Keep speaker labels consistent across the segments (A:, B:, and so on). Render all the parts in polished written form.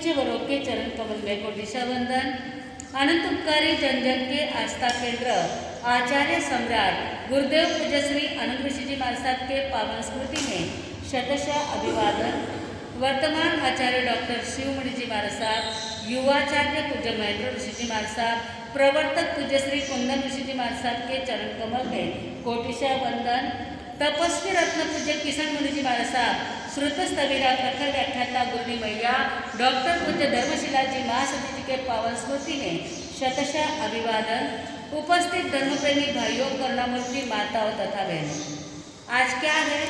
A: पूज्य वरों के चरण कमल में कोटिशा वंदन। अनंत उपकारी जन जन के आस्था केंद्र आचार्य सम्राट गुरुदेव पूज्य श्री अनंत ऋषि जी महाराज साहब के पावन स्मृति में शतशः अभिवादन। वर्तमान आचार्य डॉक्टर शिवमणि जी महाराज साहब, युवाचार्य पूज्य महेंद्र ऋषि जी महाराज साहब, प्रवर्तक पूज्य श्री कुंदन ऋषि जी महाराज साहब के चरण कमल में कोटिशा वंदन। तपस्वी रत्न पूज्य किशन मुनि जी महाराज साहब, श्रुत स्थविरा प्रखर व्याख्याता गुरुनी मैया डॉक्टर पूज्य धर्मशिला जी महासती जी के पावन स्मृति में शतशः अभिवादन। उपस्थित धर्मप्रेमी भाइयों, करुणामूर्ति माताओं तथा बहनों, आज क्या है?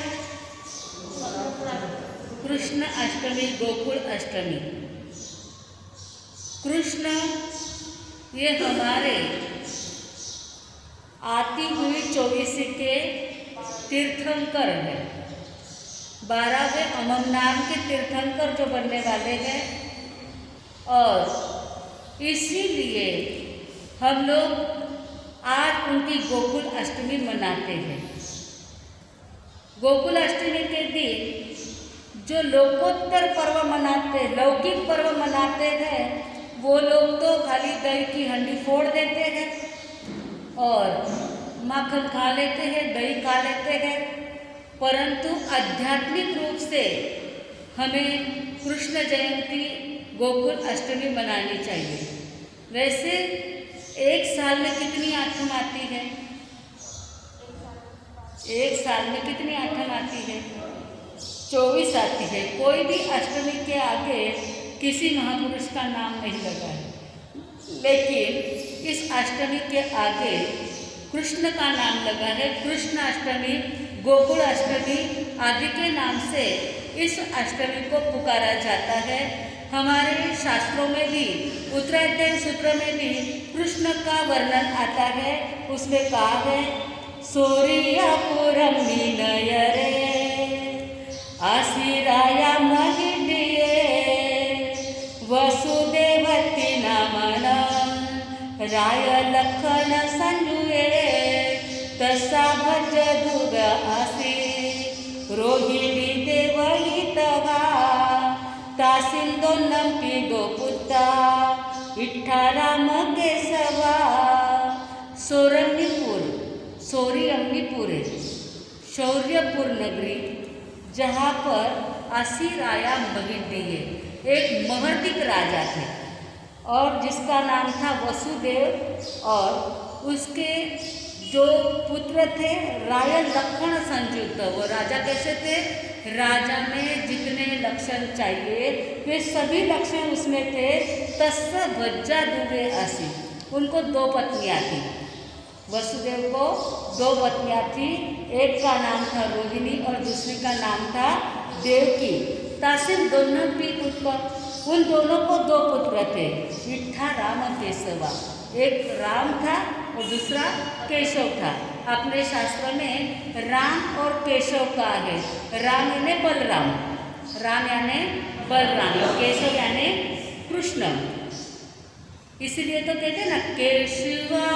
A: कृष्ण अष्टमी, गोकुल अष्टमी। कृष्ण ये हमारे आती हुई 24 के तीर्थंकर है, 12वें अमम नाम के तीर्थंकर जो बनने वाले हैं, और इसीलिए हम लोग आज उनकी गोकुल अष्टमी मनाते हैं। गोकुल अष्टमी के दिन जो लोकोत्तर पर्व मनाते, लौकिक पर्व मनाते हैं, वो लोग तो खाली दही की हंडी फोड़ देते हैं और माखन खा लेते हैं, दही खा लेते हैं, परंतु आध्यात्मिक रूप से हमें कृष्ण जयंती, गोकुल अष्टमी मनानी चाहिए। वैसे एक साल में कितनी आठम आती है? एक साल में कितनी आठम आती है? 24 आती है। कोई भी अष्टमी के आगे किसी महापुरुष का नाम नहीं लगा है, लेकिन इस अष्टमी के आगे कृष्ण का नाम लगा है। कृष्ण अष्टमी, गोकुल अष्टमी आदि के नाम से इस अष्टमी को पुकारा जाता है। हमारे शास्त्रों में भी, उत्तराध्याय सूत्र में भी कृष्ण का वर्णन आता है। उसमें कहा है, सूर्यपुरम विनयरे आशिराया महिडिये वसुदेवती नमनम राय लखन संजुए तसा भज दुग आसी रोहिणी देवहितवा तासिंदो नंपी दो पुत्ता विठ्ठाराम केशवा। सोरंगीपुर, सोरियंगीपुर है शौर्यपुर नगरी, जहाँ पर आसिराया महिडिये एक महर्दिक राजा थे और जिसका नाम था वसुदेव, और उसके जो पुत्र थे राय लक्षण संयुक्त। वो राजा कैसे थे? राजा में जितने लक्षण चाहिए वे सभी लक्षण उसमें थे। तस्य भज्जा दुबे आसी, उनको 2 पत्नियाँ थी। वसुदेव को 2 पत्नियाँ थी, एक का नाम था रोहिणी और दूसरी का नाम था देवकी। तासिम दोनों भी पुत्र, उन दोनों को 2 पुत्र थे, विठ्ठा राम केशवा। एक राम था और दूसरा केशव था। अपने शास्त्र में राम और केशव का है। राम यानी बलराम, राम यानी बलराम, केशव यानी कृष्ण। इसीलिए तो कहते हैं ना, केशवा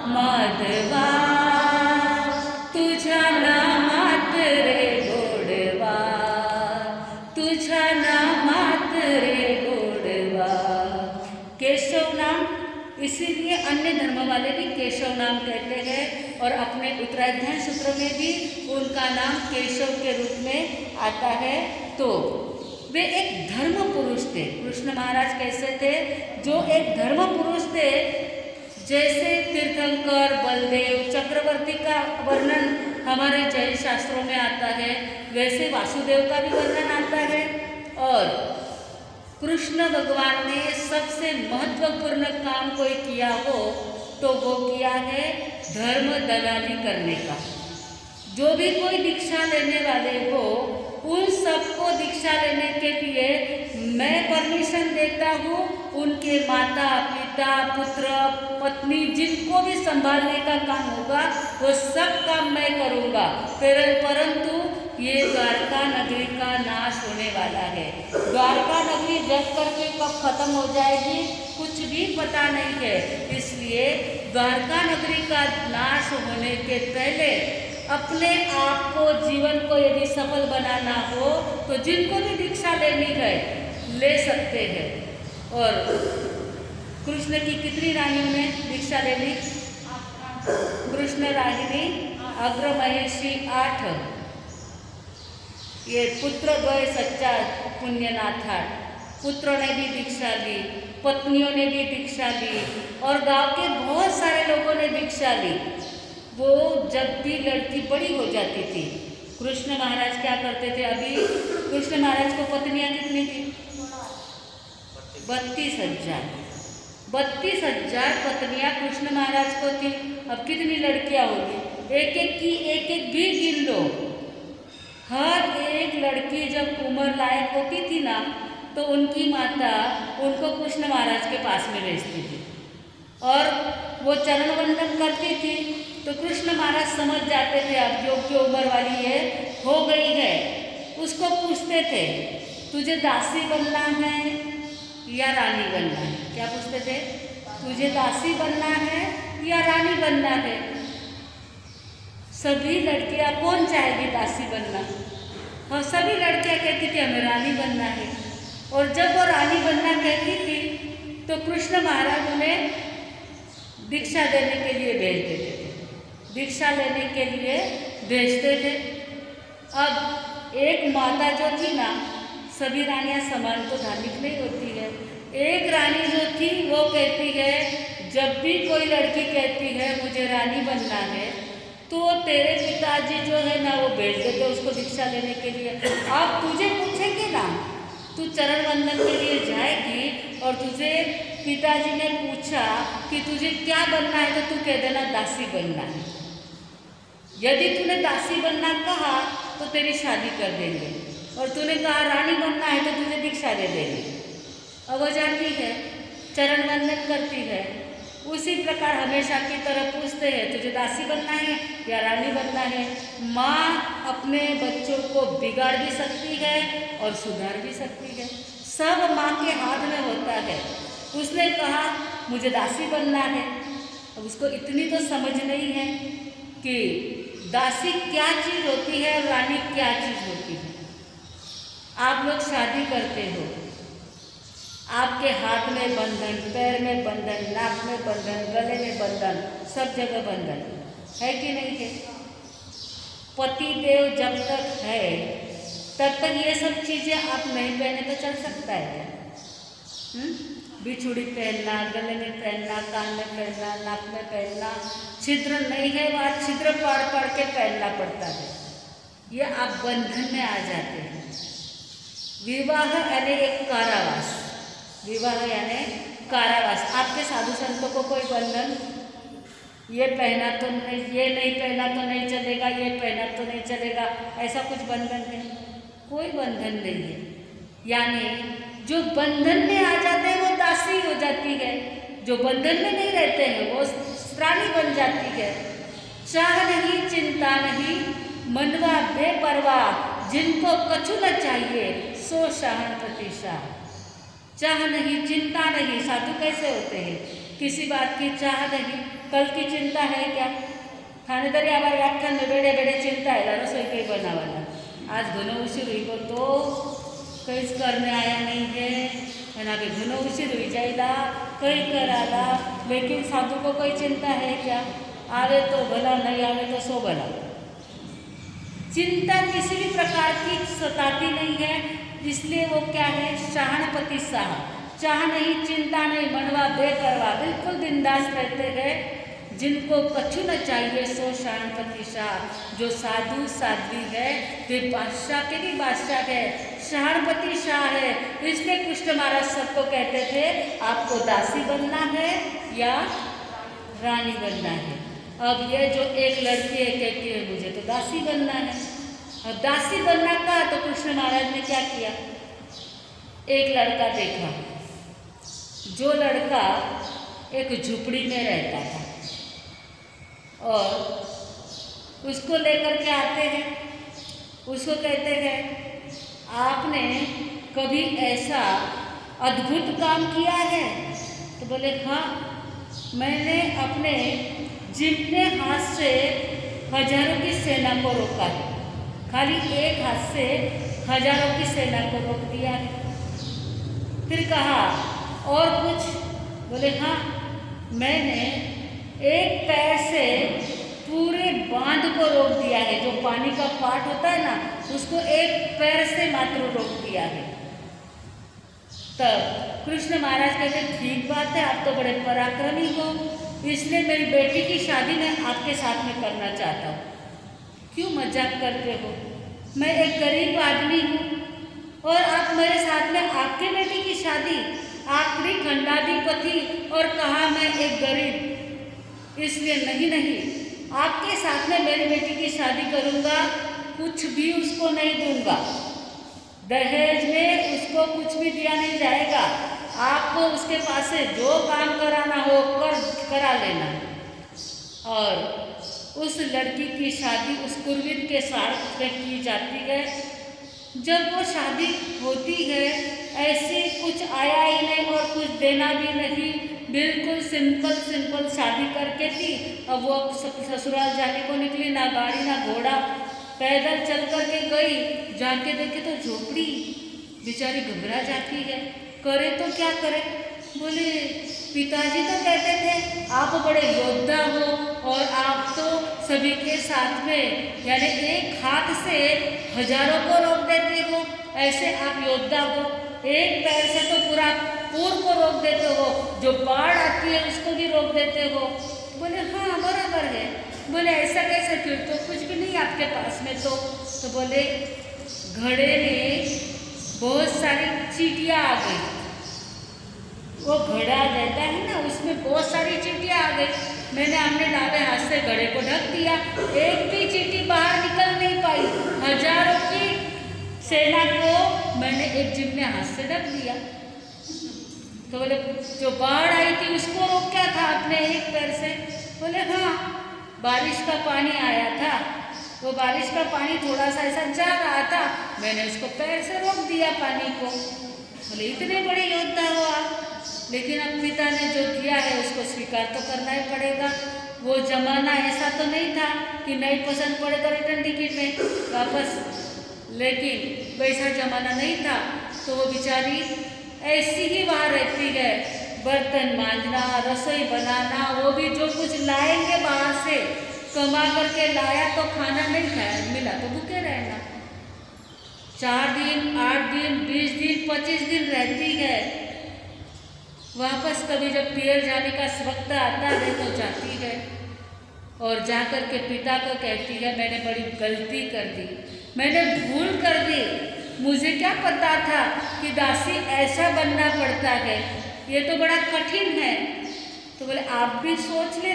A: माधवा तुझा नामात रे गोडवा, तुझा नामात रे गोडवा। केशव नाम इसीलिए अन्य धर्म वाले भी केशव नाम कहते हैं, और अपने उत्तराध्याय सूत्र में भी उनका नाम केशव के रूप में आता है। तो वे एक धर्म पुरुष थे। कृष्ण महाराज कैसे थे? जो एक धर्म पुरुष थे। जैसे तीर्थंकर, बलदेव, चक्रवर्ती का वर्णन हमारे जैन शास्त्रों में आता है, वैसे वासुदेव का भी वर्णन आता है। और कृष्ण भगवान ने सबसे महत्वपूर्ण काम कोई किया हो तो वो किया है धर्म दलाली करने का। जो भी कोई दीक्षा लेने वाले हो, उन सबको दीक्षा लेने के लिए मैं परमिशन देता हूँ। उनके माता पिता, पुत्र, पत्नी, जिनको भी संभालने का काम होगा वो सब काम मैं करूँगा। परंतु ये द्वारका नगरी का नाश होने वाला है। द्वारका नगरी जब करके कब खत्म हो जाएगी कुछ भी पता नहीं है। इसलिए द्वारका नगरी का नाश होने के पहले अपने आप को, जीवन को यदि सफल बनाना हो तो जिनको भी दीक्षा लेनी है ले सकते हैं। और कृष्ण की कितनी रानियों ने दीक्षा ले ली? कृष्ण रागिनी अग्र महेशी 8, ये पुत्र द्वय सच्चा पुण्यनाथ, पुत्रों ने भी दीक्षा ली, पत्नियों ने भी दीक्षा ली और गांव के बहुत सारे लोगों ने दीक्षा ली। वो जब भी लड़की बड़ी हो जाती थी, कृष्ण महाराज क्या करते थे? अभी कृष्ण महाराज को पत्नियां कितनी थी? 32,000। 32,000 पत्नियां कृष्ण महाराज को थी। अब कितनी लड़कियां होगी? एक एक की एक एक भी गिन लो। हर एक लड़की जब उम्र लायक होती थी ना, तो उनकी माता उनको कृष्ण महाराज के पास में भेजती थी और वो चरण वंदन करती थी। तो कृष्ण महाराज समझ जाते थे अब योग्य उम्र वाली है, हो गई है। उसको पूछते थे, तुझे दासी बनना है या रानी बनना है? क्या पूछते थे? तुझे दासी बनना है या रानी बनना है? सभी लड़कियां कौन चाहेगी दासी बनना? और सभी लड़कियां कहती थी हमें रानी बनना है। और जब वो रानी बनना कहती थी तो कृष्ण महाराज उन्हें दीक्षा देने के लिए भेज देते थे, दीक्षा लेने के लिए भेजते थे। अब एक माता जो थी ना, सभी रानियां समान तो धार्मिक नहीं होती है। एक रानी जो थी वो कहती है, जब भी कोई लड़की कहती है मुझे रानी बनना है, तो तेरे पिताजी जो है ना वो भेज देते उसको दीक्षा लेने के लिए। आप तुझे पूछेंगे ना, तू चरण वंदन के लिए जाएगी और तुझे पिताजी ने पूछा कि तुझे क्या बनना है, तो तू कह देना दासी बनना है। यदि तूने दासी बनना कहा तो तेरी शादी कर देंगे, और तूने कहा रानी बनना है तो तुझे दीक्षा दे देंगे। अब वो जाती है, चरण वंदन करती है। उसी प्रकार हमेशा की तरह पूछते हैं, तुझे दासी बनना है या रानी बनना है? माँ अपने बच्चों को बिगाड़ भी सकती है और सुधार भी सकती है। सब माँ के हाथ में होता है। उसने कहा मुझे दासी बनना है। अब उसको इतनी तो समझ नहीं है कि दासी क्या चीज़ होती है और रानी क्या चीज़ होती है। आप लोग शादी करते हो, आपके हाथ में बंधन, पैर में बंधन, नाक में बंधन, गले में बंधन, सब जगह बंधन है कि नहीं है? पति देव जब तक है तब तक ये सब चीज़ें आप नहीं पहने तो चल सकता है क्या? बिछुड़ी पहनना, गले में पहनना, कान में पहनना, नाक में पहनना, छिद्र नहीं है वहाँ छिद्र पाड़ पाड़ के पहनना पड़ता है। ये आप बंधन में आ जाते हैं। विवाह यानी एक कारावास, विवाह यानी कारावास। आपके साधु संतों को कोई बंधन, ये पहना तो नहीं, ये नहीं पहना तो नहीं चलेगा, ये पहना तो नहीं चलेगा, ऐसा कुछ बंधन नहीं, कोई बंधन नहीं है। यानी जो बंधन में आ जाते हैं वो दासी हो जाती है, जो बंधन में नहीं रहते हैं वो रानी बन जाती है। चाह नहीं चिंता नहीं, मनवा बेपरवाह, जिनको कछु न चाहिए सो शाहन प्रतिशाह। चाह नहीं चिंता नहीं, साधु कैसे होते हैं? किसी बात की चाह नहीं, कल की चिंता है क्या? खाने तरी आवार व्याख्यान में बेड़े बेड़े चिंता है रसोई कई बनावाना, आज घनो उसी हुई को तो कई करने आया नहीं है, एना भी घनो उसी हुई जाइला कई कराला। लेकिन साधु को कोई चिंता है क्या? आवे तो भला, नहीं आवे तो सो भला। चिंता किसी भी प्रकार की सताती नहीं है, इसलिए वो क्या है? शाहनपति शाह। चाह नहीं चिंता नहीं, मनवा बेपरवाह, बिल्कुल बिंदास रहते हैं। जिनको कछु न चाहिए सो शाहनपति शाह। जो साधु साध्वी है वे बादशाह के भी बादशाह है, शाहनपति शाह है। इसलिए कृष्ण महाराज सबको कहते थे आपको दासी बनना है या रानी बनना है। अब ये जो एक लड़की है कहती है मुझे तो दासी बनना है। अब दासी बनना का तो कृष्ण महाराज ने क्या किया? एक लड़का देखा, जो लड़का एक झुपड़ी में रहता था, और उसको लेकर के आते हैं, उसको कहते हैं आपने कभी ऐसा अद्भुत काम किया है? तो बोले हाँ, मैंने अपने जितने हाथ से हजारों की सेना को रोका है, खाली एक हाथ से हजारों की सेना को रोक दिया है। फिर कहा और कुछ? बोले हाँ, मैंने एक पैर से पूरे बांध को रोक दिया है। जो पानी का पाट होता है ना, उसको एक पैर से मात्र रोक दिया है। तब कृष्ण महाराज कहते ठीक बात है, आप तो बड़े पराक्रमी हो, इसलिए मेरी बेटी की शादी मैं आपके साथ में करना चाहता हूँ। क्यों मजाक करते हो? मैं एक गरीब आदमी हूँ और आप मेरे साथ में आपके बेटी की शादी? आखिरी खंडाधिपति और कहा मैं एक गरीब, इसलिए नहीं, आपके साथ में मेरी बेटी की शादी करूँगा, कुछ भी उसको नहीं दूंगा, दहेज में उसको कुछ भी दिया नहीं जाएगा। आपको उसके पास से जो काम कराना हो करा लेना। और उस लड़की की शादी उस कुरवीर के साथ में की जाती है। जब वो शादी होती है, ऐसे कुछ आया ही नहीं और कुछ देना भी नहीं, बिल्कुल सिंपल शादी करके थी। अब वो ससुराल जाने को निकली, ना गाड़ी ना घोड़ा, पैदल चल करके गई। जाके देखे तो झोपड़ी, बेचारी घबरा जाती है, करे तो क्या करे। बोले पिताजी तो कहते थे आप बड़े योद्धा हो और आप तो सभी के साथ में यानी एक हाथ से हजारों को रोक देते हो, ऐसे आप योद्धा हो, एक पैर से तो पूरा पूर को रोक देते हो, जो बाढ़ आती है उसको भी रोक देते हो। बोले हाँ बराबर है। बोले ऐसा कैसे? फिर तो कुछ भी नहीं आपके पास में तो बोले घड़े में बहुत सारी चींटियाँ आ गई। वो घड़ा रहता है ना, उसमें बहुत सारी चींटियाँ आ गई। मैंने अपने डाबे हाथ से घड़े को ढक दिया, एक भी चींटी बाहर निकल नहीं पाई। हजारों की सेना को मैंने एक जिम्मे हाथ से ढक दिया। तो बोले जो बाढ़ आई थी उसको रोका था आपने एक पैर से? बोले हाँ, बारिश का पानी आया था, वो बारिश का पानी थोड़ा सा ऐसा जा रहा था, मैंने उसको पैर से रोक दिया पानी को। बोले इतने बड़े योद्धा हो आप, लेकिन अब पिता ने जो दिया है उसको स्वीकार तो करना ही पड़ेगा। वो जमाना ऐसा तो नहीं था कि नहीं पसंद पड़े तो रिटर्न टिकट में वापस, लेकिन वैसा जमाना नहीं था। तो वो बेचारी ऐसी ही वहाँ रहती है, बर्तन मांजना, रसोई बनाना, वो भी जो कुछ लाएंगे बाहर से कमा करके लाया तो खाना नहीं खाया, मिला तो भूखे रहना। 4 दिन, 8 दिन, 20 दिन, 25 दिन रहती है। वापस कभी जब पियर जाने का वक्त आता है तो जाती है और जाकर के पिता को कहती है मैंने बड़ी गलती कर दी, मैंने भूल कर दी, मुझे क्या पता था कि दासी ऐसा बनना पड़ता है, ये तो बड़ा कठिन है। तो बोले आप भी सोच ले,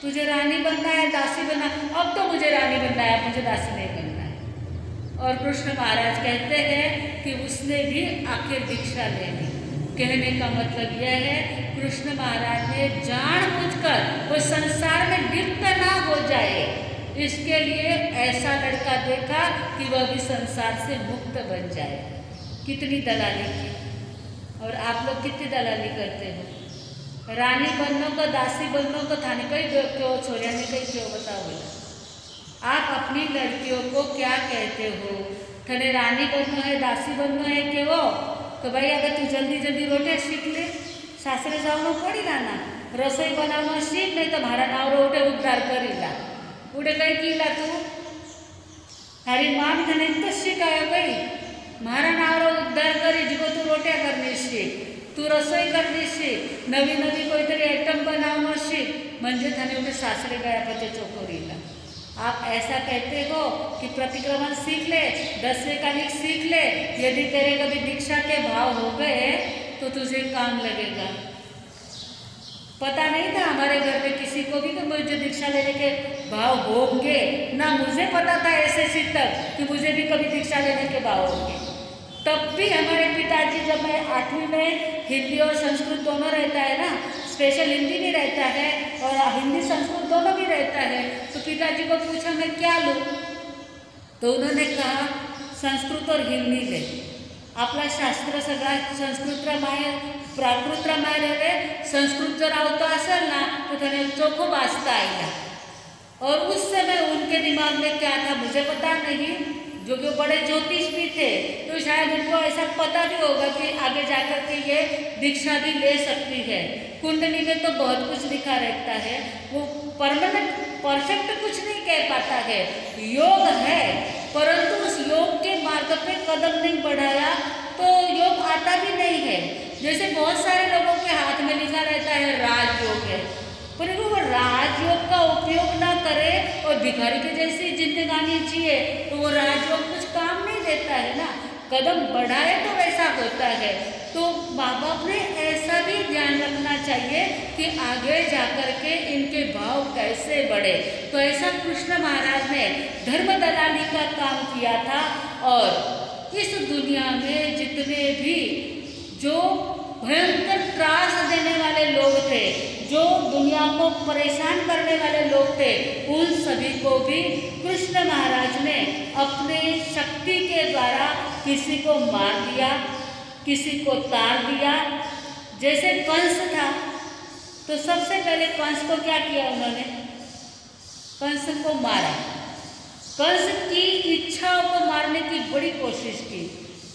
A: तुझे रानी बनना है दासी बनना? अब तो मुझे रानी बनना है, मुझे दासी नहीं बनना है। और कृष्ण महाराज कहते हैं कि उसने भी आखिर दीक्षा ले ली। कहने का मतलब यह है कृष्ण महाराज ने जानबूझकर वो संसार में लिप्त ना हो जाए, इसके लिए ऐसा लड़का देखा कि वह भी संसार से मुक्त बन जाए। कितनी दलाली की। और आप लोग कितनी दलाली करते हो? रानी बनने को, दासी बनने को थाने कहीं क्यों छोरिया ने कहीं क्यों बताओ बोला। आप अपनी लड़कियों को क्या कहते हो? थाने रानी बनना है, दासी बनना है कि वो तो भाई अगर तू जल्दी जल्दी रोटियाँ सीख ले, सासरे जाओ पड़ी लाना, रसोई बनाना सीख, नहीं तो मारा नाव रोटे उद्धार करी ला। उड़े कहीं कीला तू हरी माँ भी थाने तो सिखाया भाई, मारा नाव उद्धार करी जिको तू रोटियाँ करनी सीख, तू रसोई करनी सीख, नवी नवी कोई तरी आइटम बनाना सीख, म्हणजे थाने उठे सासरे गया पचे चोकोरीला। आप ऐसा कहते हो कि प्रतिक्रमण सीख ले, 10वें का लिख सीख ले, यदि तेरे कभी दीक्षा के भाव हो गए तो तुझे काम लगेगा। पता नहीं था हमारे घर में किसी को भी कि मुझे दीक्षा लेने के भाव होंगे, ना मुझे पता था ऐसे तक कि मुझे भी कभी दीक्षा लेने के भाव होंगे। तब भी हमारे पिताजी, जब मैं 8वीं में हिंदी और संस्कृत दोनों रहता है ना, स्पेशल हिंदी भी रहता है और हिंदी संस्कृत दोनों भी रहता है, तो पिताजी को पूछा मैं क्या लूँ, तो उन्होंने कहा संस्कृत और हिंदी ले, आपला शास्त्र सगळा संस्कृत रामायण प्राकृत रामायण रे, संस्कृत जर आवतो असेल ना तो त्याने चोखो वाचता आएगा। और उस समय उनके दिमाग में क्या था मुझे पता नहीं, जो कि बड़े ज्योतिष भी थे, तो शायद उनको ऐसा पता भी होगा कि आगे जाकर के ये दीक्षा भी ले सकती है। कुंडली में तो बहुत कुछ लिखा रहता है, वो परमानेंट परफेक्ट कुछ नहीं कह पाता है, योग है, परंतु उस योग के मार्ग पे कदम नहीं बढ़ाया तो योग आता भी नहीं है। जैसे बहुत सारे लोगों के हाथ में लिखा रहता है राजयोग है, पर वो राजयोग का उपयोग ना करे और भिखारी की जैसी जिंदगानी जिए तो वो राजयोग कुछ काम नहीं देता है ना, कदम बढ़ाए तो वैसा होता है। तो माँ बाप ने ऐसा भी ध्यान रखना चाहिए कि आगे जाकर के इनके भाव कैसे बढ़े। तो ऐसा कृष्ण महाराज ने धर्म दलाली का काम किया था और इस दुनिया में जितने भी जो भयंकर त्रास देने वाले लोग थे, जो दुनिया को परेशान करने वाले लोग थे, उन सभी को भी कृष्ण महाराज ने अपने शक्ति के द्वारा किसी को मार दिया, किसी को तार दिया। जैसे कंस था तो सबसे पहले कंस को क्या किया उन्होंने, कंस को मारा, कंस की इच्छाओं को मारने की बड़ी कोशिश की,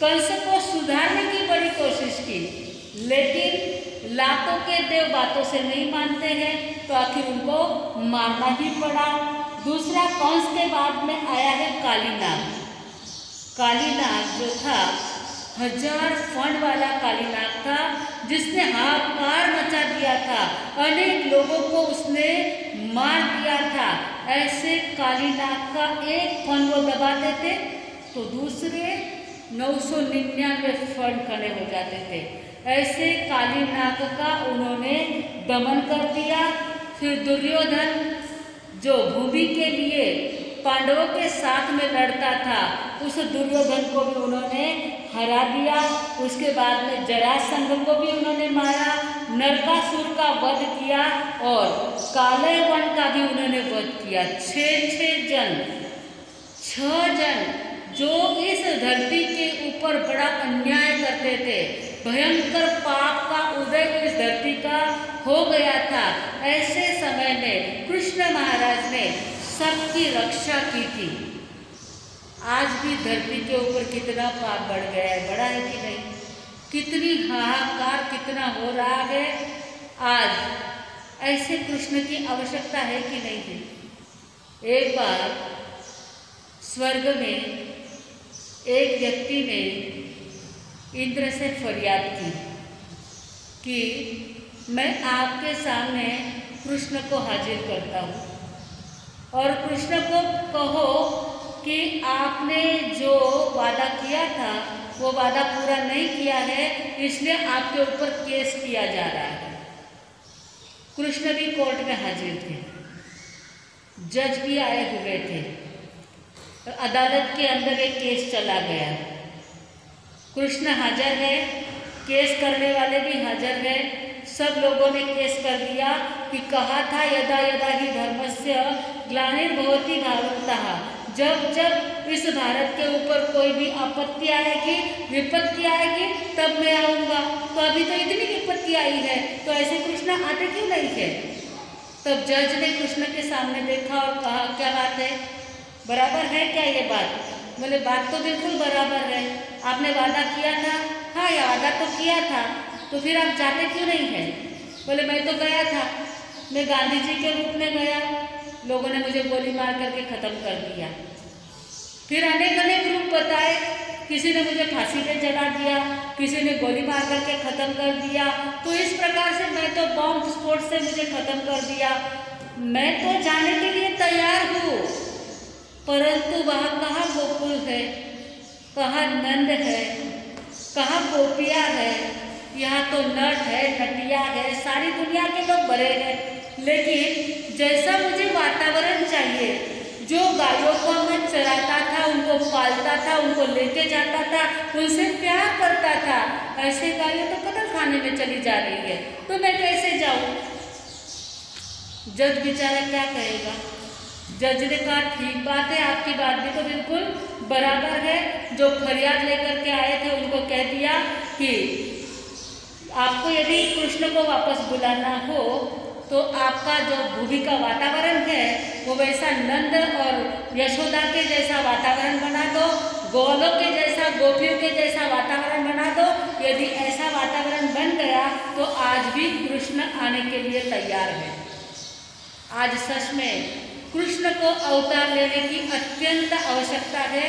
A: कंस को सुधारने की बड़ी कोशिश की, लेकिन लातों के देव बातों से नहीं मानते हैं तो आखिर उनको मारना ही पड़ा। दूसरा कंस के बाद में आया है कालीनाग। कालीनाग जो था 1000 फण वाला कालीनाग था, जिसने हाहाकार मचा दिया था, अनेक लोगों को उसने मार दिया था। ऐसे कालीनाग का एक फण वो दबा देते तो दूसरे 999 फण खड़े हो जाते थे। ऐसे कालीनाग का उन्होंने दमन कर दिया। फिर दुर्योधन जो भूमि के लिए पांडवों के साथ में लड़ता था, उस दुर्योधन को भी उन्होंने हरा दिया। उसके बाद में जरासंध को भी उन्होंने मारा, नरकासुर का वध किया और काले वन का भी उन्होंने वध किया। 6 जन जो इस धरती के ऊपर बड़ा अन्याय करते थे, भयंकर पाप का उदय इस धरती का हो गया था। ऐसे समय में कृष्ण महाराज ने सबकी रक्षा की थी। आज भी धरती के ऊपर कितना पाप बढ़ गया है, बढ़ा है कि नहीं, कितनी हाहाकार कितना हो रहा है। आज ऐसे कृष्ण की आवश्यकता है कि नहीं थी। एक बार स्वर्ग में एक व्यक्ति ने इंद्र से फरियाद की कि मैं आपके सामने कृष्ण को हाजिर करता हूँ और कृष्ण को कहो कि आपने जो वादा किया था वो वादा पूरा नहीं किया है, इसलिए आपके ऊपर केस किया जा रहा है। कृष्ण भी कोर्ट में हाजिर थे, जज भी आए हुए थे, अदालत के अंदर एक केस चला गया। कृष्ण हाजिर है, केस करने वाले भी हाजिर है। सब लोगों ने केस कर दिया कि कहा था यदा यदा ही धर्मस्य ग्लानिर्भवति भारतः, जब जब इस भारत के ऊपर कोई भी आपत्ति आएगी, विपत्ति आएगी, तब मैं आऊँगा। तो अभी तो इतनी विपत्ति आई है, तो ऐसे कृष्ण आते क्यों नहीं है। तब जज ने कृष्ण के सामने देखा और कहा क्या बात है, बराबर है क्या ये बात। बोले बात तो बिल्कुल बराबर है, आपने वादा किया था। हाँ ये वादा तो किया था, तो फिर आप जाते क्यों नहीं हैं। बोले मैं तो गया था, मैं गांधी जी के रूप में गया, लोगों ने मुझे गोली मार करके ख़त्म कर दिया। फिर अनेक रूप बताए, किसी ने मुझे फांसी पे चढ़ा दिया, किसी ने गोली मार करके ख़त्म कर दिया। तो इस प्रकार से मैं तो बॉम्ब स्फोट से मुझे ख़त्म कर दिया। मैं तो जाने के लिए तैयार हूँ, परंतु वहाँ कहाँ गोकुल है, कहाँ नंद है, कहाँ गोपिया है। यहाँ तो नट है, नटिया है, सारी दुनिया के लोग भरे हैं। लेकिन जैसा मुझे वातावरण चाहिए, जो गायों को मैं चराता था, उनको पालता था, उनको लेके जाता था, उनसे प्यार करता था, ऐसे गायों तो कत्ल खाने में चली जा रही है, तो मैं कैसे जाऊँ। जज बेचारा क्या कहेगा। जज ने कहा ठीक बात है, आपकी बात भी तो बिल्कुल बराबर है। जो फरियाद लेकर के आए थे उनको कह दिया कि आपको यदि कृष्ण को वापस बुलाना हो तो आपका जो भूमि का वातावरण है वो वैसा नंद और यशोदा के जैसा वातावरण बना दो, गोलों के जैसा, गोपियों के जैसा वातावरण बना दो। यदि ऐसा वातावरण बन गया तो आज भी कृष्ण आने के लिए तैयार है। आज सच में कृष्ण को अवतार लेने की अत्यंत आवश्यकता है।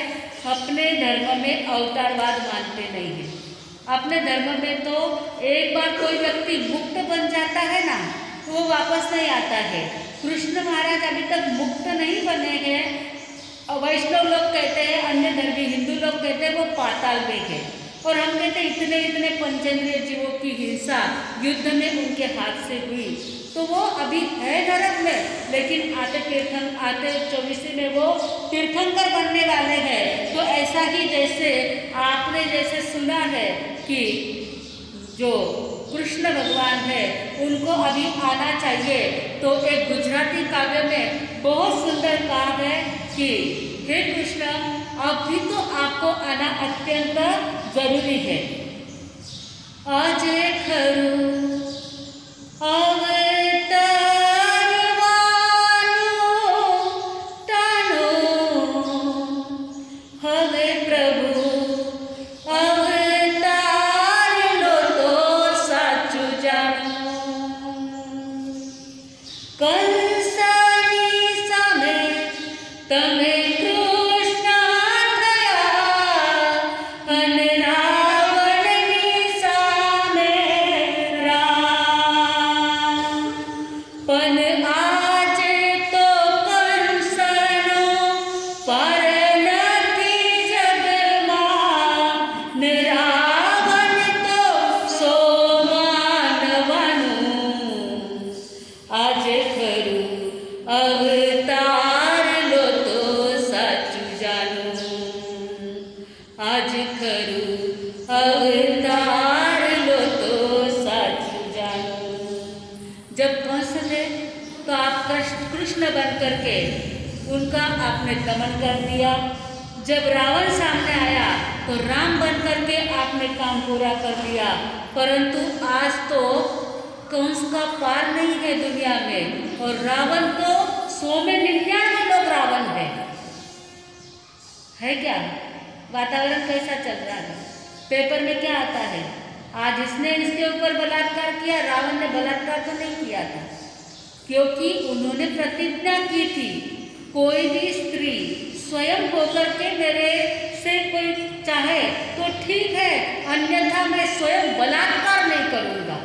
A: अपने धर्म में अवतारवाद मानते नहीं है। अपने धर्म में तो एक बार कोई व्यक्ति मुक्त बन जाता है ना, तो वो वापस नहीं आता है। कृष्ण महाराज अभी तक मुक्त नहीं बने हैं। वैष्णव लोग कहते हैं, अन्य धर्मी हिंदू लोग कहते हैं वो पाताल में है, और हम कहते हैं इतने इतने पंचेंद्रिय जीवों की हिंसा युद्ध में उनके हाथ से हुई, तो वो अभी है नरक में, लेकिन आते 24 में वो तीर्थंकर बनने वाले हैं। तो ऐसा ही जैसे आपने जैसे सुना है कि जो कृष्ण भगवान है उनको अभी आना चाहिए, तो एक गुजराती काव्य में बहुत सुंदर काव्य है कि हे कृष्ण, अभी तो आपको आना अत्यंत जरूरी है। आज खरू बन करके उनका आपने दमन कर दिया। जब रावण सामने आया तो राम बन करके आपने काम पूरा कर दिया। परंतु आज तो कंस का पार नहीं है दुनिया में, और रावण तो 100 में 99 लोग रावण है क्या? वातावरण कैसा चल रहा है? पेपर में क्या आता है? आज इसने इसके ऊपर बलात्कार किया, रावण ने बलात्कार तो नहीं किया था, क्योंकि उन्होंने प्रतिज्ञा की थी कोई भी स्त्री स्वयं होकर के मेरे से कोई चाहे तो ठीक है, अन्यथा मैं स्वयं बलात्कार नहीं करूँगा।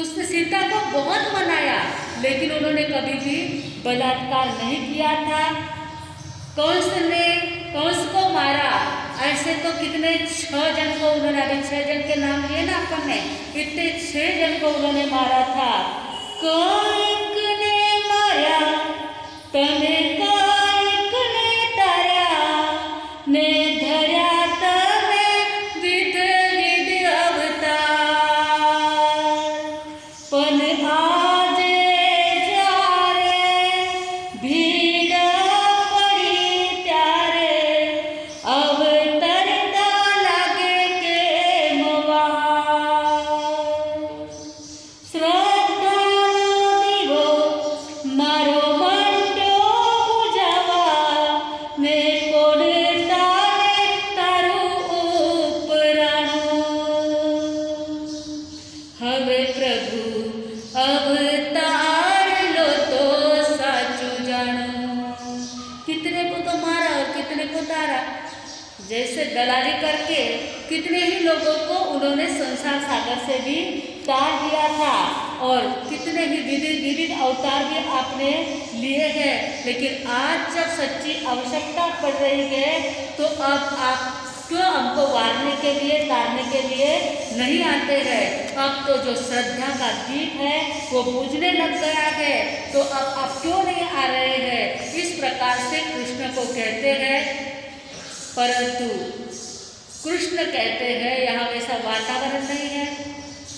A: उसने सीता को बहुत मनाया, लेकिन उन्होंने कभी भी बलात्कार नहीं किया था। कंस को मारा, ऐसे तो कितने 6 जन को उन्होंने, अभी 6 जन के नाम लिए ना अपन ने, इतने 6 जन को उन्होंने मारा था। कायक ने मारा तने कायक ने तारा ने धर्या तने विध विध अवतार, पन आजे जारे भीड़ पड़ी त्यारे अवतरता लागे के मवा। जैसे दलाली करके कितने ही लोगों को उन्होंने संसार सागर से भी तार दिया था, और कितने ही विविध अवतार भी आपने लिए हैं। लेकिन आज जब सच्ची आवश्यकता पड़ रही है तो अब आप क्यों हमको वारने के लिए, तारने के लिए नहीं आते हैं? अब तो जो श्रद्धा का दीप है वो बुझने लग गया है, तो अब आप क्यों नहीं आ रहे हैं? इस प्रकार से कृष्ण को कहते हैं। परंतु कृष्ण कहते हैं यहाँ वैसा वातावरण नहीं है,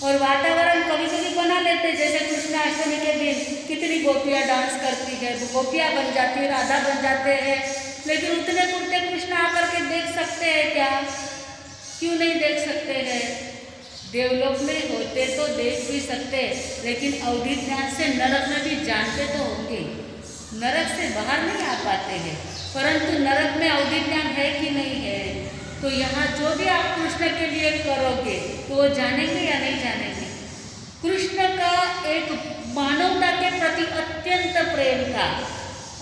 A: और वातावरण कभी कभी बना लेते, जैसे कृष्णाष्टमी के दिन कितनी गोपियाँ डांस करती है, वो गोपियाँ बन जाती है, राधा बन जाते हैं, लेकिन उतने कुर्ते कृष्ण आकर के देख सकते हैं क्या? क्यों नहीं देख सकते हैं? देवलोक में होते तो देख भी सकते, लेकिन अवधि ज्ञान से नरक में भी जानते तो होंगे। नरक से बाहर नहीं आ पाते हैं, परंतु नरक में अवधि ज्ञान है कि नहीं है। तो यहाँ जो भी आप कृष्ण के लिए करोगे तो वो जानेंगे या नहीं जानेंगे। कृष्ण का एक मानवता के प्रति अत्यंत प्रेम था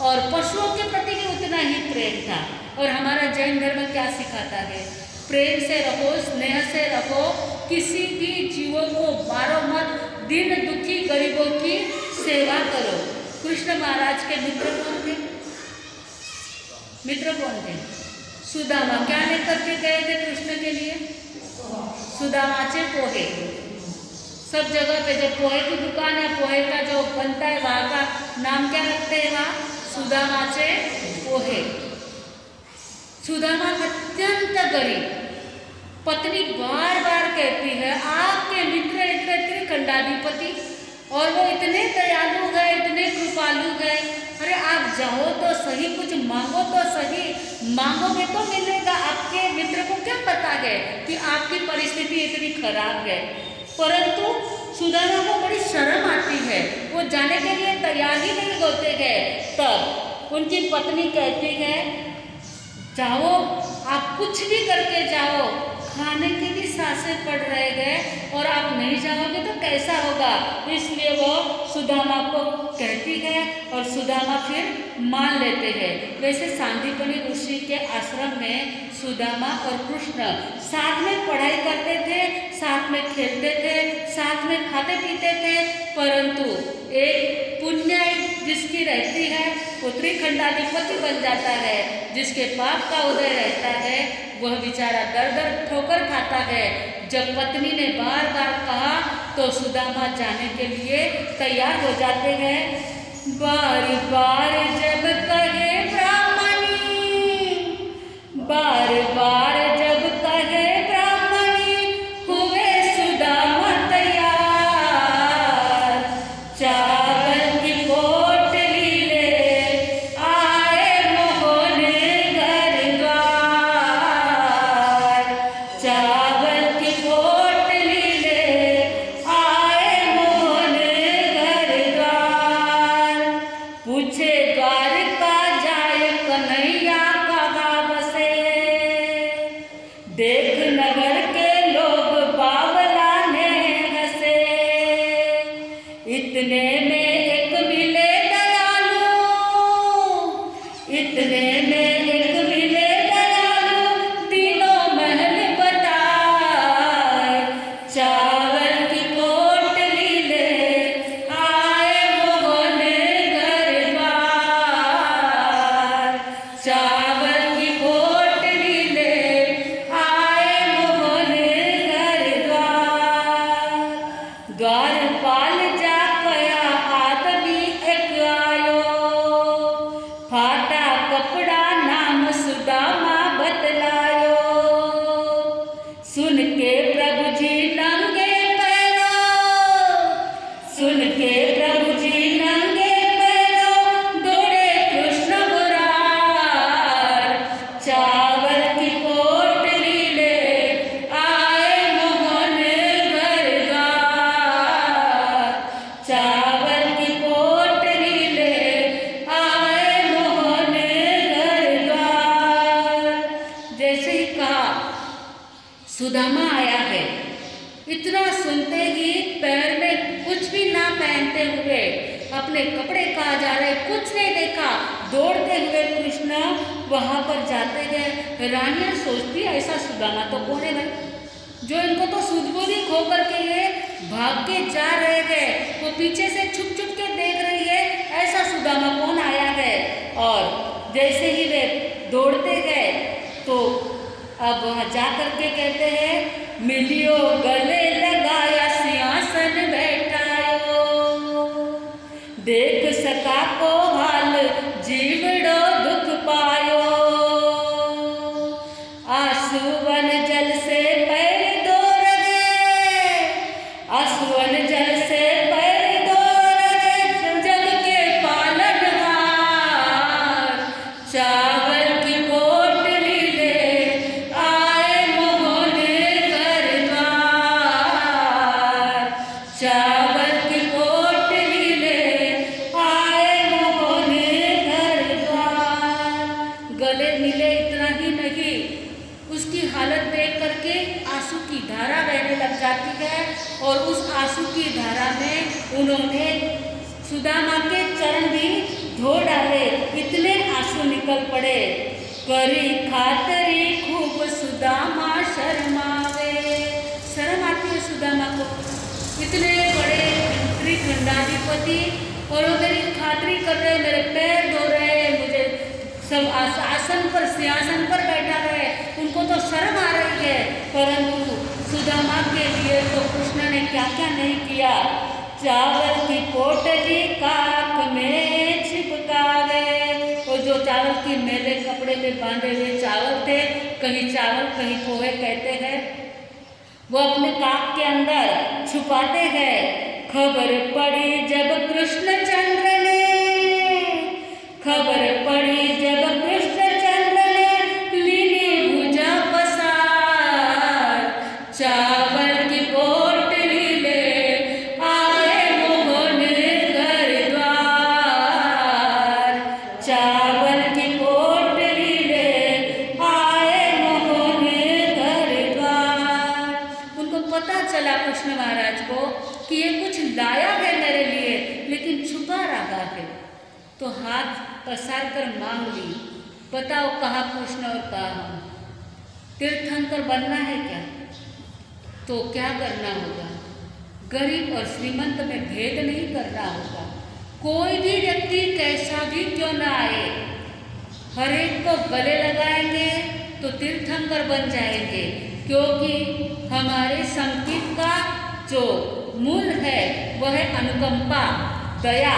A: और पशुओं के प्रति भी उतना ही प्रेम था। और हमारा जैन धर्म क्या सिखाता है? प्रेम से रहो, स्नेह से रहो, किसी भी जीवों को मारो मत, दीन दुखी गरीबों की सेवा करो। कृष्ण महाराज के मित्र कौन थे? मित्र कौन थे? सुदामा। क्या लेकर के गए थे कृष्ण के लिए? सुदामाचे पोहे। सब जगह पे जब पोहे की दुकान है, पोहे का जो बनता है वहाँ का नाम क्या रखते हैं? वहाँ सुदामाचे पोहे। सुदामा अत्यंत गरीब, पत्नी बार बार कहती है आपके मित्र इतने त्रिखंडाधिपति और वो इतने दयालु है, इतने कृपालु है, अरे आप जाओ तो सही, कुछ मांगो तो सही, मांगोगे तो मिलेगा। आपके मित्र को क्या पता है कि आपकी परिस्थिति इतनी खराब है। परंतु सुदामा को बड़ी शर्म आती है, वो जाने के लिए तैयार ही नहीं होते हैं। तब उनकी पत्नी कहती है जाओ, आप कुछ भी करके जाओ, खाने के भी सांसें पड़ रहे हैं और आप नहीं जाओगे तो कैसा होगा। इसलिए वो सुदामा को कहती है और सुदामा फिर मान लेते हैं। वैसे सांदीपनि ऋषि के आश्रम में सुदामा और कृष्ण साथ में पढ़ाई करते थे, साथ में खेलते थे, साथ में खाते पीते थे। परंतु एक पुण्य जिसकी रहती है वो त्रिखंडाधिपति बन जाता है, जिसके पाप का उदय रहता है वह बेचारा दर दर ठोकर खाता है। जब पत्नी ने बार बार कहा तो सुदामा जाने के लिए तैयार हो जाते हैं। बार बार जब कहे ब्राह्मणी, बार बार जब कहे ब्राह्मणी, हुए सुदामा तैयार। चावल की पोटली ले आए मोहन घर द्वार। चावल की पोटली ले आए मोहन घर द्वार। पूछे द्वार का जाए कन्हैया कहाँ बसे, देख नगर के लोग बावला ने हंसे। इतने में एक मिले दयालु, इतने में एक मिले दयालु, तीनों महल बताए। चावल की पोटली ले आए मोहन घर द्वार। चावल की पोटली ले आए मोहन घर द्वार। द्वारपाल जा कया आदमी एक आयो, फाटा कपड़ा नाम सुदामा बतलायो। सुन के प्रभु जी नंगे पैरों, सुन के प्रभु जी नंगे पैरों, दौड़े कृष्ण मुरार। चावल की पोटली ले आए मोहन घर द्वार। चावल की पोटली ले आए मोहन घर द्वार। जैसे ही कहा सुदामा आया है, इतना सुनते ही पैर में कुछ भी ना पहनते हुए, अपने कपड़े कहा जा रहे कुछ नहीं देखा, दौड़ते हुए कृष्ण वहाँ पर जाते हैं। रानियाँ सोचती है ऐसा सुदामा तो कौन है भाई, जो इनको तो सुध-बुद्धि खो करके ये भाग के जा रहे हैं, वो पीछे से छुप छुप के देख रही है, ऐसा सुदामा कौन आया है। और जैसे ही वे दौड़ते गए तो अब वहाँ जा करके कहते हैं मिलियो गले लगाया सिंहासन बैठायो। देख सका को हाल जीवड़ो दुख पायो। आंसुवन जल से पैर धो रहे, आंसुवन जल से पैर धो रहे, जग के पालनहार। चावल की पोटली ले आए मोहन घर द्वार। करके आंसू की धारा बहने लग जाती है और उस आंसू की धारा में उन्होंने सुदामा के चरण भी धो डाले, इतने आंसू निकल पड़े। करी खातरी खूब सुदामा शर्मावे, शर्म आती है सुदामा को, इतने बड़े त्रिखंडाधिपति और वो मेरी खातरी कर रहे, मेरे पैर धो रहे, मुझे सब आसन पर सिंहासन पर बैठा रहे, उनको तो शर्म आ रही है। परंतु सुदामा के लिए तो कृष्ण ने क्या क्या नहीं किया। चावल की पोटली काक में छिपकावे, वो जो चावल की मेले कपड़े में बांधे हुए चावल थे, कहीं चावल कहीं पोहे कहते हैं, वो अपने काक के अंदर छुपाते हैं। खबर पड़ी जब कृष्णचंद्र ने, खबर पड़ी जब कृष्णचंद्र ने लीली भुजा पसार, चावल की पोटली ले आए मोहन घर द्वार, चावल की पोटली ले आए मोहन घर द्वार। उनको पता चला कृष्ण महाराज को कि ये कुछ लाया है मेरे लिए, लेकिन छुपा रहा है, तो हाथ पसार कर मांग ली, बताओ कहाँ कृष्ण और कहाँ हम, तीर्थंकर बनना है क्या? तो क्या करना होगा? गरीब और श्रीमंत में भेद नहीं करना होगा। कोई भी व्यक्ति कैसा भी क्यों ना आए, हर एक को गले लगाएंगे तो तीर्थंकर बन जाएंगे, क्योंकि हमारे संगीत का जो मूल है वह है अनुकंपा, दया।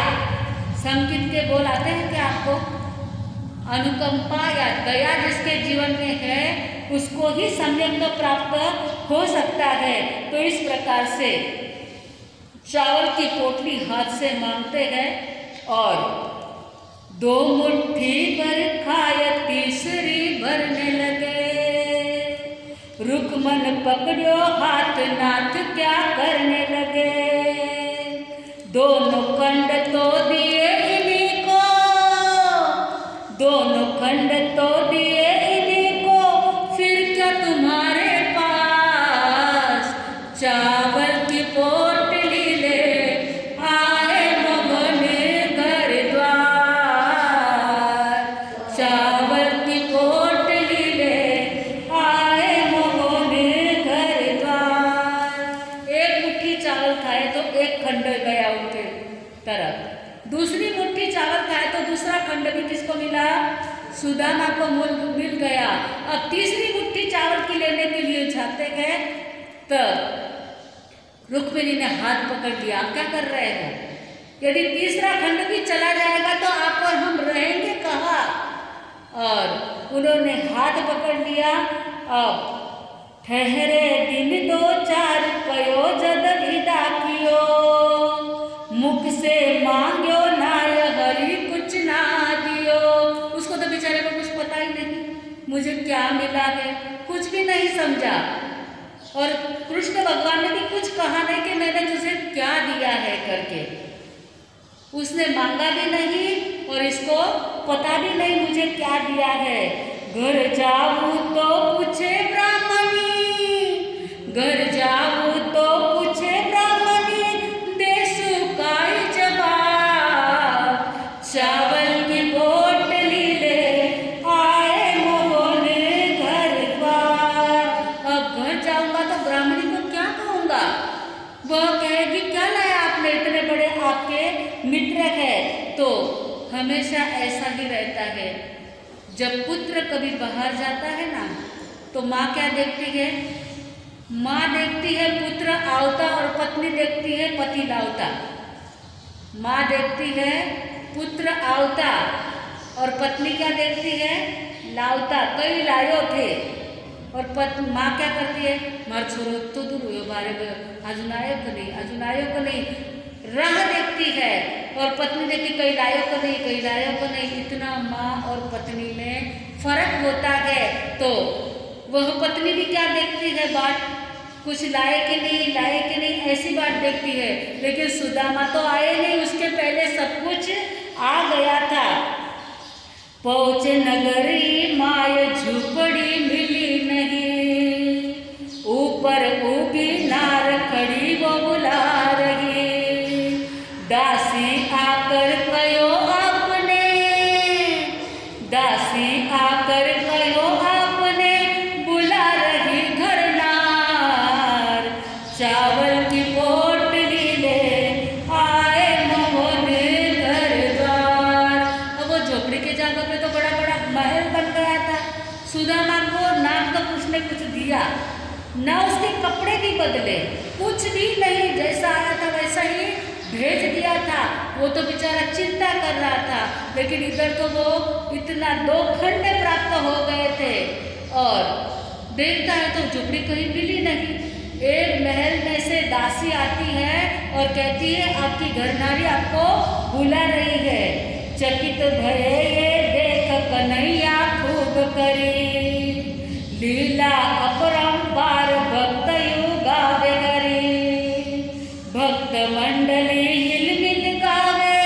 A: संगीत के बोल आते हैं क्या आपको? अनुकंपा या दया जिसके जीवन में है उसको ही सम्यक तो प्राप्त हो सकता है। तो इस प्रकार से चावल की पोटली हाथ से मांगते हैं और 2 मुट्ठी भर खाए तीसरी भरने लगे। रुक्मन पकड़ो हाथ नाथ क्या करने लगे, दोनों खंड तो दिए इन्हीं को, दोनों खंड तो दिए इन्हीं को, फिर क्या तुम्हारे पास, चावल की पोटली ले आए मोहन घर द्वार, चावल की पोटली ले आए मोहन घर द्वार। एक मुट्ठी चावल खाए तो एक खंड गया उनके तरफ, दूसरी मुट्ठी चावल खाए तो दूसरा खंड भी किसको मिला? सुदामा को मिल गया। अब तीसरी मुट्ठी चावल की लेने के लिए जाते गए तब रुक्मिणी ने हाथ पकड़ लिया, आप क्या कर रहे हो? यदि तीसरा खंड भी चला जाएगा तो आप और हम रहेंगे कहाँ? और उन्होंने हाथ पकड़ लिया। अब ठहरे दिन 2-4 कयो जद विदा कियो, मुख से मांग्यो नाय हरि कुछ ना दियो। उसको तो बेचारे को कुछ पता ही नहीं मुझे क्या मिला है, कुछ भी नहीं समझा। और कृष्ण भगवान ने भी कुछ कहा नहीं कि मैंने तुझे क्या दिया है करके, उसने मांगा भी नहीं और इसको पता भी नहीं मुझे क्या दिया है। घर जाऊं तो पूछे ब्राह्मणी, घर जाऊं तो पूछे ब्राह्मणी, देसु काई जवाब, चावल की पोटली ले आए मोहन घर द्वार। अब घर जाऊंगा तो ब्राह्मणी को क्या कहूँगा? वह कहेगी क्या लाया आपने, इतने बड़े आपके मित्र है। तो हमेशा ऐसा ही रहता है, जब पुत्र कभी बाहर जाता है ना तो माँ क्या देखती है? माँ देखती है पुत्र आवता और पत्नी देखती है पति लावता। माँ देखती है पुत्र आवता और पत्नी क्या देखती है? लावता। कई लायो थे और माँ क्या करती है? मार छोरो तो दूर हुए बारे आजुनायो को नहीं, आजुनायो को नहीं, राह देखती है। और पत्नी देखती कई लायो को नहीं, कई लायो को नहीं। इतना माँ और पत्नी में फर्क होता है। तो वह पत्नी भी क्या देखती है? बात कुछ लाए कि नहीं, लाए कि नहीं, ऐसी बात देखती है। लेकिन सुदामा तो आए नहीं, उसके पहले सब कुछ आ गया था। पहुँचे नगरी माय झुपड़ी मिली नहीं, दासी आकर कहो आपने बुला रही घर नार, चावल की पोटली ले आए मोहन घर द्वार। अब वो झोपड़ी के जगह पे तो बड़ा बड़ा महल बन गया था। सुदामा को ना तो उसने कुछ दिया, ना उसके कपड़े भी बदले, कुछ भी नहीं, जैसा आया था वैसा ही भेज दिया था। वो तो बेचारा चिंता कर रहा था, लेकिन इधर तो वो इतना 2 खंड प्राप्त हो गए थे और देखता है तो झुपड़ी कहीं मिली नहीं। एक महल में से दासी आती है और कहती है आपकी घरनारी आपको बुला रही है। चकित भये ये देख कन्हैया खूब करी, लीला अपरंपार भक्त युगावे करी। भक्त मंडली हिलमिल गावे,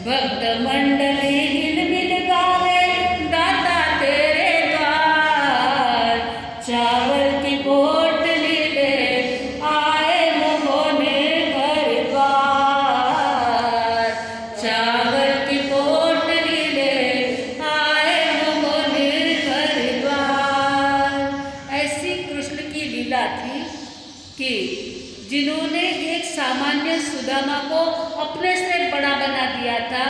A: भक्त मंडली हिलमिल गावे, दाता तेरे द्वार। चावल की पोटली ले आए मोहने घर द्वार, चावल की पोटली ले आए मोहने घर द्वार। ऐसी कृष्ण की लीला थी कि जिन्होंने एक सामान्य सुदामा को अपने से बड़ा बना दिया था,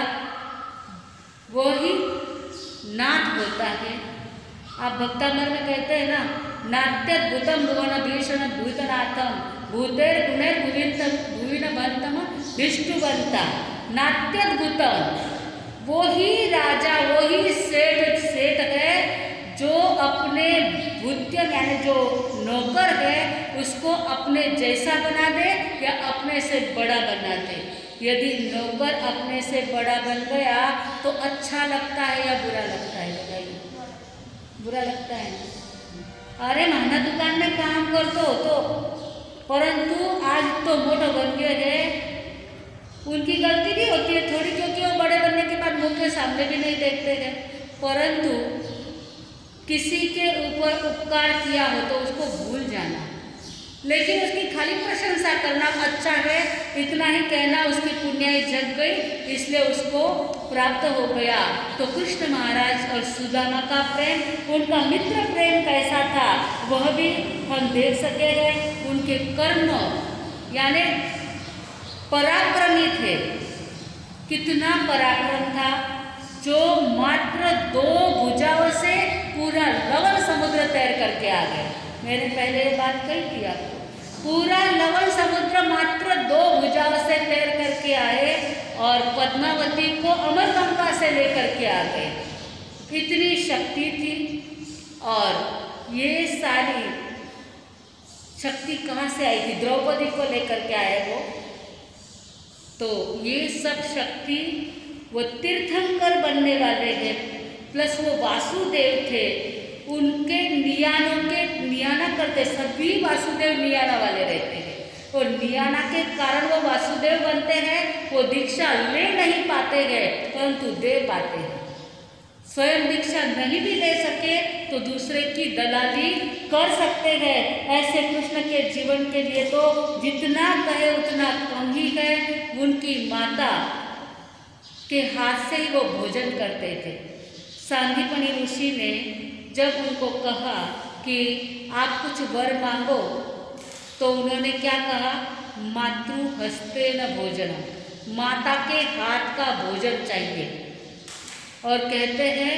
A: वो ही नाथ होता है। आप भक्तामर में कहते हैं ना, नाट्यद्भुतम भुवन भीषण भूतनाथम भूतेर गुणेर भुविन बंतम विष्णुवंता। नाट्यद्भुतम, वो ही राजा, वो ही सेठ है जो अपने भृत्य यानी जो नौकर है उसको अपने जैसा बना दे या अपने से बड़ा बना दे। यदि नौकर अपने से बड़ा बन गया तो अच्छा लगता है या बुरा लगता है? बताइए, बुरा लगता है ना। अरे महंगा दुकान में काम करते हो तो, परंतु आज तो मोटो बन गए हैं, उनकी गलती भी होती है थोड़ी, क्योंकि वो बड़े बनने के बाद मुंह के सामने भी नहीं देखते हैं। परंतु किसी के ऊपर उपकार किया हो तो उसको भूल जाना, लेकिन उसकी खाली प्रशंसा करना अच्छा है, इतना ही कहना उसकी पुण्याई जग गई, इसलिए उसको प्राप्त हो गया। तो कृष्ण महाराज और सुदामा का प्रेम, उनका मित्र प्रेम कैसा था वह भी हम देख सके हैं। उनके कर्म यानी पराक्रमी थे। कितना पराक्रम था, जो मात्र 2 भुजाओं से पूरा लवण समुद्र तैर करके आ गए। मैंने पहले ये बात कही थी आपको, पूरा लवण समुद्र मात्र 2 भुजाओं से तैर करके आए और पद्मावती को अमरगंगा से लेकर के आ गए। इतनी शक्ति थी। और ये सारी शक्ति कहाँ से आई थी? द्रौपदी को लेकर के आए वो। तो ये सब शक्ति वो तीर्थंकर बनने वाले हैं, प्लस वो वासुदेव थे, उनके नियाना करते, सभी वासुदेव नियाना वाले रहते हैं और नियाना के कारण वो वासुदेव बनते हैं। वो दीक्षा ले नहीं पाते हैं परंतु दे पाते हैं। स्वयं दीक्षा नहीं भी ले सके तो दूसरे की दलाली कर सकते हैं। ऐसे कृष्ण के जीवन के लिए तो जितना कहे उतना कम ही है। उनकी माता के हाथ से ही वो भोजन करते थे। सांदीपनि ऋषि ने जब उनको कहा कि आप कुछ वर मांगो तो उन्होंने क्या कहा? मातृ हस्तेन भोजनम, माता के हाथ का भोजन चाहिए। और कहते हैं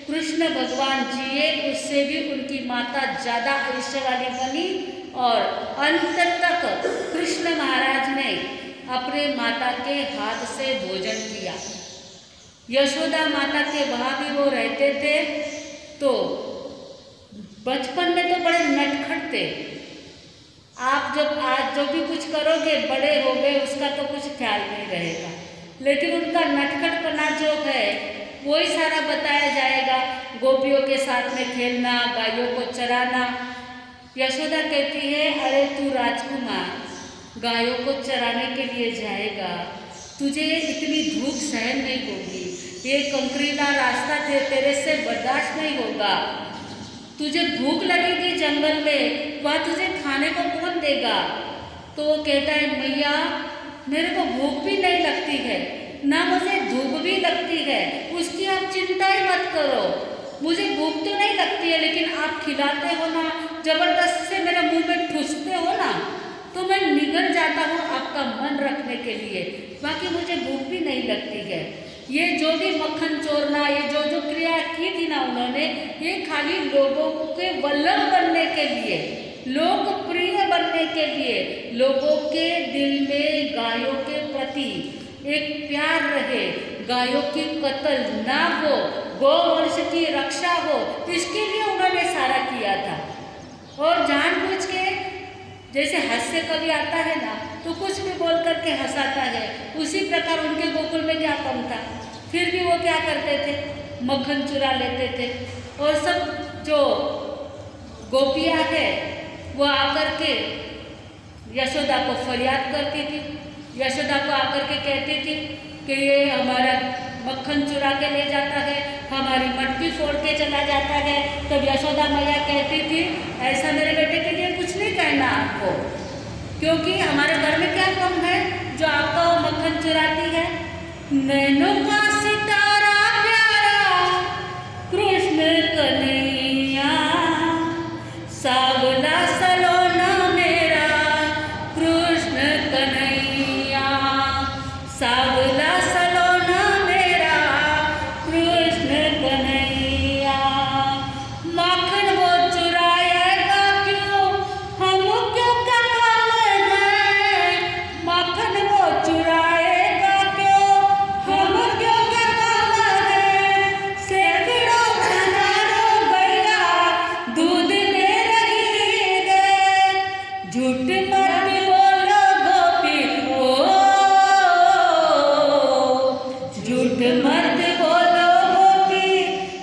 A: कृष्ण भगवान जिए उससे भी उनकी माता ज़्यादा आयुष्य वाली बनी और अंत तक कृष्ण महाराज ने अपने माता के हाथ से भोजन किया। यशोदा माता के वहाँ भी वो रहते थे, तो बचपन में तो बड़े नटखट थे। आप जब आज जो भी कुछ करोगे बड़े हो गए उसका तो कुछ ख्याल नहीं रहेगा, लेकिन उनका नटखटपना जो है वही सारा बताया जाएगा। गोपियों के साथ में खेलना, गायों को चराना। यशोदा कहती है अरे तू राजकुमार गायों को चराने के लिए जाएगा, तुझे इतनी धूप सहन नहीं होगी, ये कंकरीला रास्ता तेरे से बर्दाश्त नहीं होगा, तुझे भूख लगेगी जंगल में, वह तुझे खाने को कौन देगा? तो वो कहता है मैया मेरे को भूख भी नहीं लगती है, ना मुझे धूप भी लगती है, उसकी आप चिंता ही मत करो, मुझे भूख तो नहीं लगती है, लेकिन आप खिलाते हो ना, जबरदस्त से मेरे मुंह में ठूसते हो ना, तो मैं निगल जाता हूँ आपका मन रखने के लिए, बाकी मुझे भूख भी नहीं लगती है। ये जो भी मक्खन चोरना, ये जो जो क्रिया की थी ना उन्होंने, ये खाली लोगों के वल्लभ बनने के लिए, लोकप्रिय बनने के लिए, लोगों के दिल में गायों के प्रति एक प्यार रहे, गायों की कत्ल ना हो, गौवंश की रक्षा हो, इसके लिए उन्होंने सारा किया था। और जानबूझ के, जैसे हास्य कवि आता है ना, तो कुछ भी बोल करके हंसाता है, उसी प्रकार उनके गोकुल में क्या कम था। फिर भी वो क्या करते थे, मक्खन चुरा लेते थे। और सब जो गोपियाँ है वो आकर के यशोदा को फरियाद करती थी, यशोदा को आकर के कहती थी कि ये हमारा मक्खन चुरा के ले जाता है, हमारी मटकी फोड़ के चला जाता है। तब यशोदा मैया कहती थी, ऐसा मेरे बेटे के लिए कुछ नहीं कहना आपको, क्योंकि हमारे घर में क्या कम है जो आपका वो मक्खन चुराती है। नैनों का सितारा प्यारा कृष्ण कन्हैया, सावला सलोना मेरा कृष्ण कन्हैया, सावला सलोना मेरा कृष्ण कन्हैया। माखन वो चुराएगा क्यों, हम क्यों क्या काम है, माखन वो चुराएगा क्यों, हम क्यों क्या काम है। सैकड़ों हजारों गैया दूध दे रही है, झूठ मत बोलो गोपी हो, झूठ मत बोलो गोपी,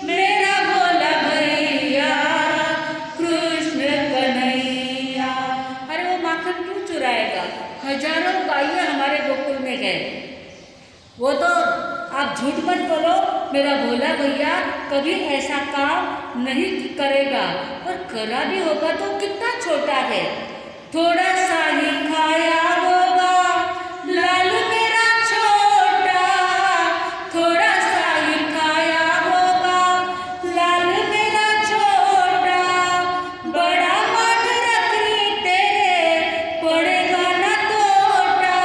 A: मेरा भोला भैया कृष्ण कन्हैया। अरे वो माखन क्यों चुराएगा, हजारों गायें हमारे गोकुल में गए, वो तो आप झूठ मत बोलो, मेरा भोला भैया कभी ऐसा काम नहीं करेगा, और करा भी होगा तो कितना छोटा है, थोड़ा सा ही खाया होगा लाल मेरा छोटा, थोड़ा सा ही खाया होगा लाल मेरा छोटा। बड़ा माठ रखनी तेरे पड़ेगा ना तोटा,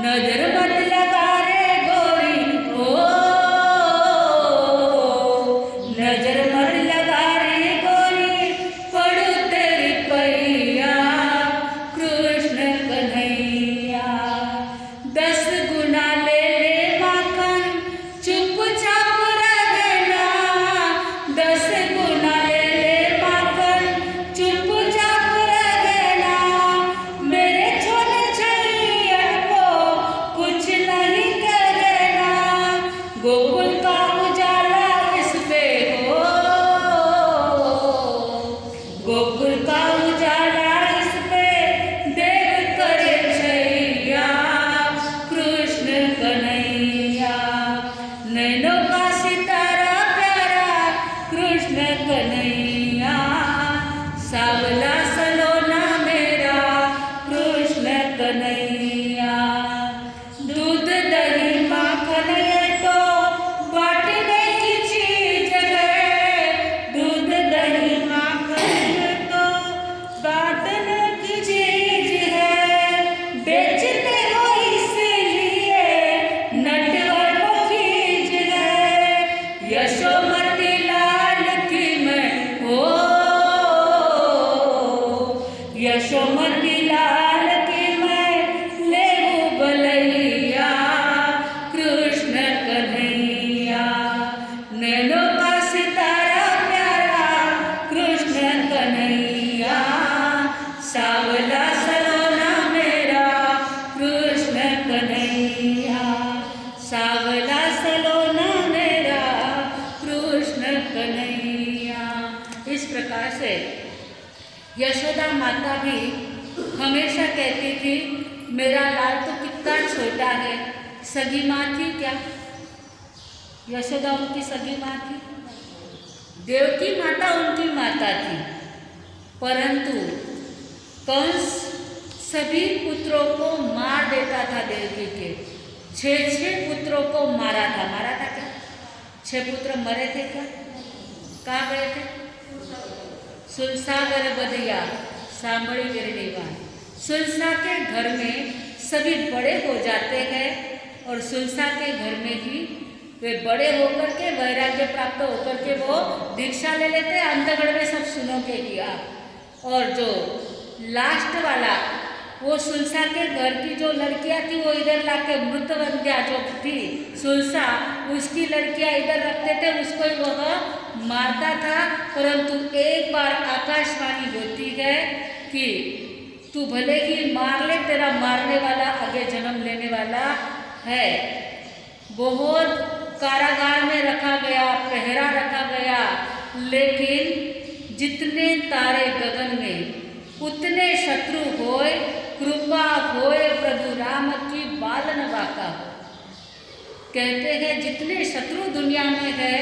A: नजर मत लगा रे गोरी ओ, नजर मत लगा रे गोरी, पड़ू तेरी पैया कृष्ण कन्हैया। 10 गुना ले ले माखन चुपचाप रहना, 10 गुना ले ले माखन चुपचाप रहना, मेरे छोटे छैयन को कुछ नहीं कहना। गोकुल का उजाला इस पे हो, गोकुल का उजाला इस पे देव करे छैया कृष्ण कन्हैया। नैनों का सितारा प्यारा कृष्ण कन्हैया, सावला सलोना मेरा कृष्ण कन्हैया। दूध दही माखन ये तो बांटने की चीज है, दूध दही माखन ये तो बांटने की चीज है, बेचते हो इसलिए नटवर को खींच है। यशोमती लाल की मैं हो, यशोमती लाल की मैं लेहू बलैया कृष्ण कन्हैया। नैनों का सितारा प्यारा कृष्ण कन्हैया, सावला सलोना मेरा कृष्ण कन्हैया, सावला सलोना मेरा कृष्ण कन्हैया। इस प्रकार से यशोदा माता भी हमेशा कहती थी, मेरा लाल तो कितना छोटा है। सगी माँ थी क्या, यशोदा उनकी सगी माँ थी, देवकी माता उनकी माता थी, परंतु कंस सभी पुत्रों को मार देता था। देवकी के 6 पुत्रों को मारा था क्या, 6 पुत्र मरे थे क्या, कहाँ गए थे? सुलसागर बधिया सांभड़ी गिरनीवान। सुलसा के घर में सभी बड़े हो जाते हैं और सुलसा के घर में ही वे बड़े होकर के वैराग्य प्राप्त होकर के वो दीक्षा ले लेते हैं। अंधगढ़ में सब सुनोगे किया। और जो लास्ट वाला वो सुलसा के घर की जो लड़कियां थी वो इधर लाके मृतवंध्या जो थी सुलसा, उसकी लड़कियां इधर रखते थे, उसको वह मारता था। परंतु एक बार आकाशवाणी होती है कि तू भले ही मार ले, तेरा मारने वाला आगे जन्म लेने वाला है। बहुत कारागार में रखा गया, पहरा रखा गया, लेकिन जितने तारे गगन में उतने शत्रु होए, कृपा होए प्रभु राम की बालन वाका हो। कहते हैं जितने शत्रु दुनिया में है,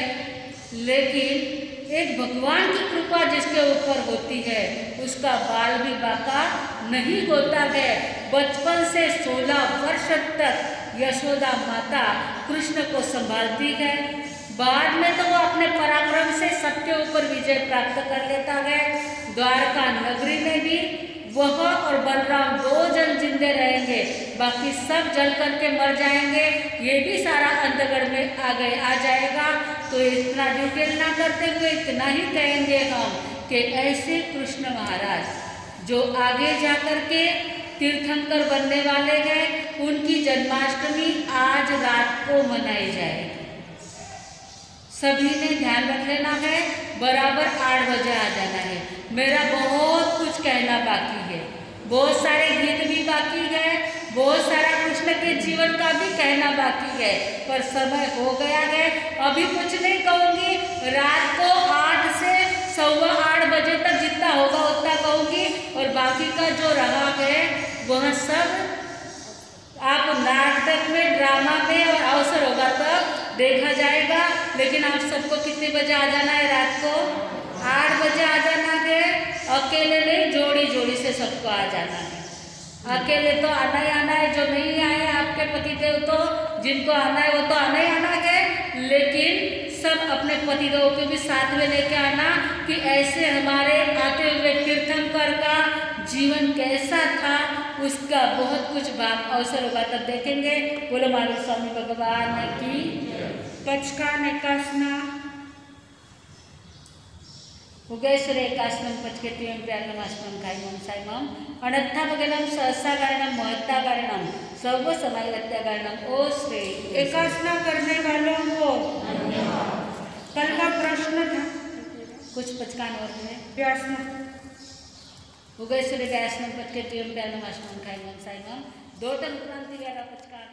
A: लेकिन एक भगवान की कृपा जिसके ऊपर होती है उसका बाल भी बाका नहीं होता है। बचपन से 16 वर्ष तक यशोदा माता कृष्ण को संभालती है। बाद में तो वो अपने पराक्रम से सबके ऊपर विजय प्राप्त कर लेता है। द्वारका नगरी में भी वह और बलराम 2 जन जिंदे रहेंगे, बाकी सब जल करके मर जाएंगे। ये भी सारा अंधगढ़ में आ जाएगा। तो इतना डिटेल ना करते हुए इतना ही कहेंगे हम कि ऐसे कृष्ण महाराज जो आगे जा कर के तीर्थंकर बनने वाले हैं, उनकी जन्माष्टमी आज रात को मनाई जाएगी। सभी ने ध्यान रख लेना है, बराबर 8 बजे आ जाना है। मेरा बहुत कुछ कहना बाकी है, बहुत सारे गीत भी बाकी है, बहुत सारा कृष्ण के जीवन का भी कहना बाकी है, पर समय हो गया है। अभी कुछ नहीं कहूँगी, रात को 8 से 8:15 बजे तक जितना होगा उतना कहूँगी। और बाकी का जो रहा है वह सब आप नाटक में, ड्रामा में और अवसर होगा तब देखा जाएगा। लेकिन आप सबको कितने बजे आ जाना है? रात को 8 बजे आ जाना है। अकेले नहीं, जोड़ी जोड़ी से सबको आ जाना है। अकेले तो आना ही आना है, जो नहीं आए आपके पतिदेव तो जिनको आना है वो तो आना ही आना है, लेकिन सब अपने पतिदेव को भी साथ में लेके आना कि ऐसे हमारे आते हुए तीर्थंकर का जीवन कैसा था, उसका बहुत कुछ बात अवसर होगा तब देखेंगे। बोलो महावीर स्वामी भगवान की। पचकान एकासना उगेश्वर एकासनम पचकेतियम प्यारनमास्मम खाइमम साइमम अनत्था भगनम सहसा कारणम महत्ता कारणम सर्व समायत्या कारणम। ओ श्री एकासना करने वालों को कल का प्रश्न था कुछ पचकान वर्ग में व्यासना उगेश्वर एकासनम पचकेतियम प्यारनमास्मम खाइमम साइमम 2 टन क्रांति वाला पचकान।